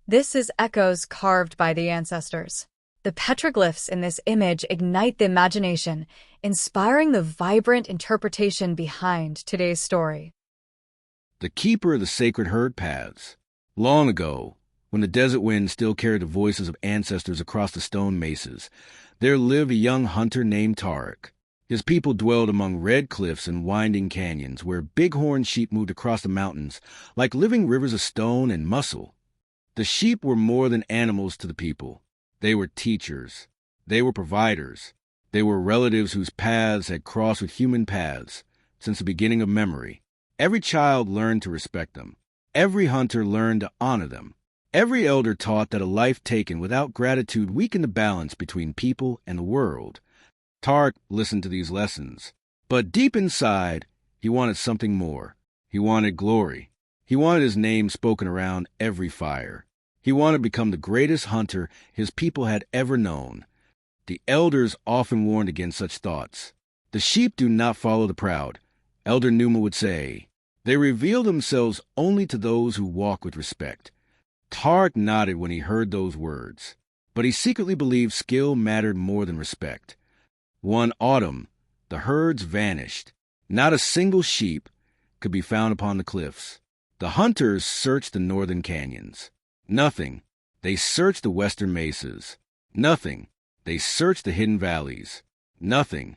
This is echoes carved by the ancestors. The petroglyphs in this image ignite the imagination, inspiring the vibrant interpretation behind today's story. The keeper of the sacred herd paths. Long ago, when the desert wind still carried the voices of ancestors across the stone mesas, there lived a young hunter named Tarek. His people dwelled among red cliffs and winding canyons where bighorn sheep moved across the mountains like living rivers of stone and muscle. The sheep were more than animals to the people. They were teachers. They were providers. They were relatives whose paths had crossed with human paths since the beginning of memory. Every child learned to respect them. Every hunter learned to honor them. Every elder taught that a life taken without gratitude weakened the balance between people and the world. Tarek listened to these lessons, but deep inside, he wanted something more. He wanted glory. He wanted his name spoken around every fire. He wanted to become the greatest hunter his people had ever known. The elders often warned against such thoughts. The sheep do not follow the proud, Elder Numa would say. They reveal themselves only to those who walk with respect. Tarek nodded when he heard those words, but he secretly believed skill mattered more than respect. One autumn, the herds vanished. Not a single sheep could be found upon the cliffs. The hunters searched the northern canyons. Nothing. They searched the western mesas. Nothing. They searched the hidden valleys. Nothing.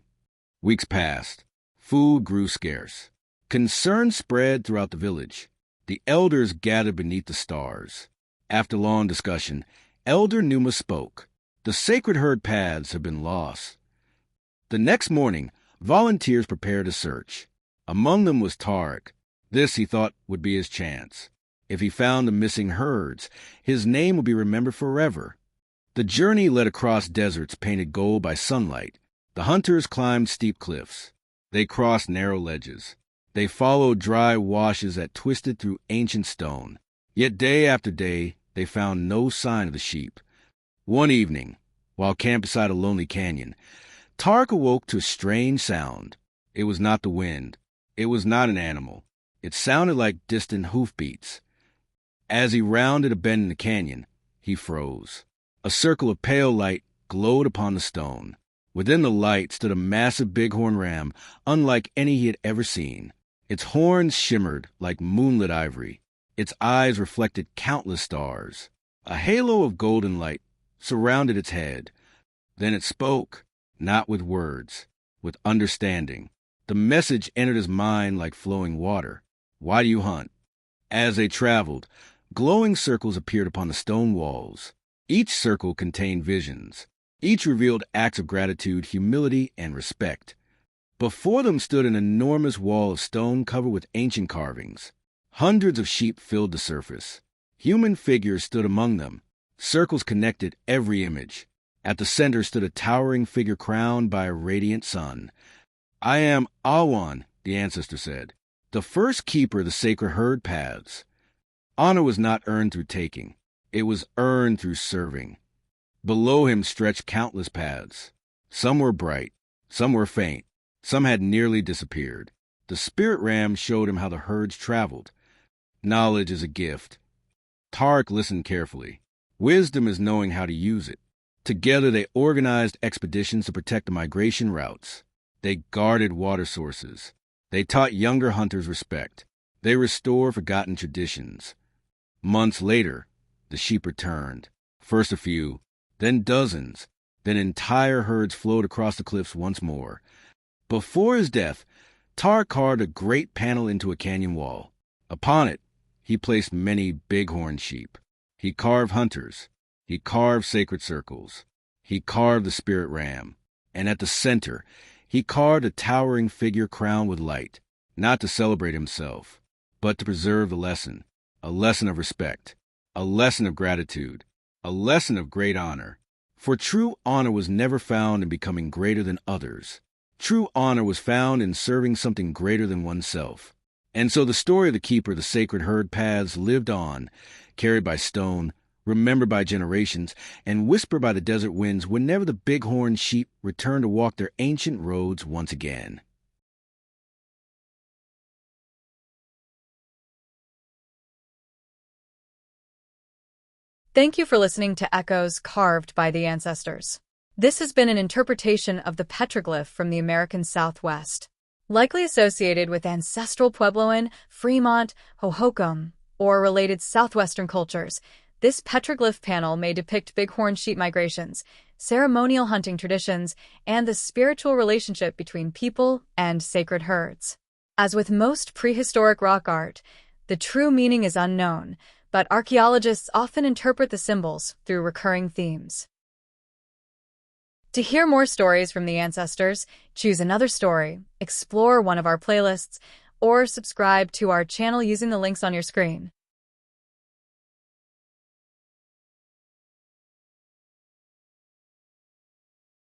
Weeks passed. Food grew scarce. Concern spread throughout the village. The elders gathered beneath the stars. After long discussion, Elder Numa spoke. The sacred herd paths have been lost. The next morning, volunteers prepared a search. Among them was Tarek. This, he thought, would be his chance. If he found the missing herds, his name would be remembered forever. The journey led across deserts painted gold by sunlight. The hunters climbed steep cliffs. They crossed narrow ledges. They followed dry washes that twisted through ancient stone. Yet day after day, they found no sign of the sheep. One evening, while camped beside a lonely canyon, Tarek awoke to a strange sound. It was not the wind. It was not an animal. It sounded like distant hoofbeats. As he rounded a bend in the canyon, he froze. A circle of pale light glowed upon the stone. Within the light stood a massive bighorn ram, unlike any he had ever seen. Its horns shimmered like moonlit ivory. Its eyes reflected countless stars. A halo of golden light surrounded its head. Then it spoke, not with words, with understanding. The message entered his mind like flowing water. Why do you hunt? As they traveled, glowing circles appeared upon the stone walls. Each circle contained visions. Each revealed acts of gratitude, humility, and respect. Before them stood an enormous wall of stone covered with ancient carvings. Hundreds of sheep filled the surface. Human figures stood among them. Circles connected every image. At the center stood a towering figure crowned by a radiant sun. I am Awan, the ancestor said, the first keeper of the sacred herd paths. Honor was not earned through taking. It was earned through serving. Below him stretched countless paths. Some were bright. Some were faint. Some had nearly disappeared. The spirit ram showed him how the herds traveled. Knowledge is a gift. Tarek listened carefully. Wisdom is knowing how to use it. Together they organized expeditions to protect the migration routes. They guarded water sources. They taught younger hunters respect. They restored forgotten traditions. Months later, the sheep returned. First a few, then dozens, then entire herds flowed across the cliffs once more. Before his death, Tarek carved a great panel into a canyon wall. Upon it, he placed many bighorn sheep. He carved hunters. He carved sacred circles. He carved the spirit ram. And at the center, he carved a towering figure crowned with light, not to celebrate himself, but to preserve the lesson, a lesson of respect, a lesson of gratitude, a lesson of great honor. For true honor was never found in becoming greater than others. True honor was found in serving something greater than oneself. And so the story of the keeper of the sacred herd paths lived on, carried by stone, remembered by generations, and whispered by the desert winds whenever the bighorn sheep returned to walk their ancient roads once again. Thank you for listening to Echoes Carved by the Ancestors. This has been an interpretation of the petroglyph from the American Southwest, likely associated with ancestral Puebloan, Fremont, Hohokam, or related Southwestern cultures. This petroglyph panel may depict Bighorn sheep migrations, ceremonial hunting traditions, and the spiritual relationship between people and sacred herds. As with most prehistoric rock art, the true meaning is unknown, but archaeologists often interpret the symbols through recurring themes. To hear more stories from the ancestors, choose another story, explore one of our playlists, or subscribe to our channel using the links on your screen.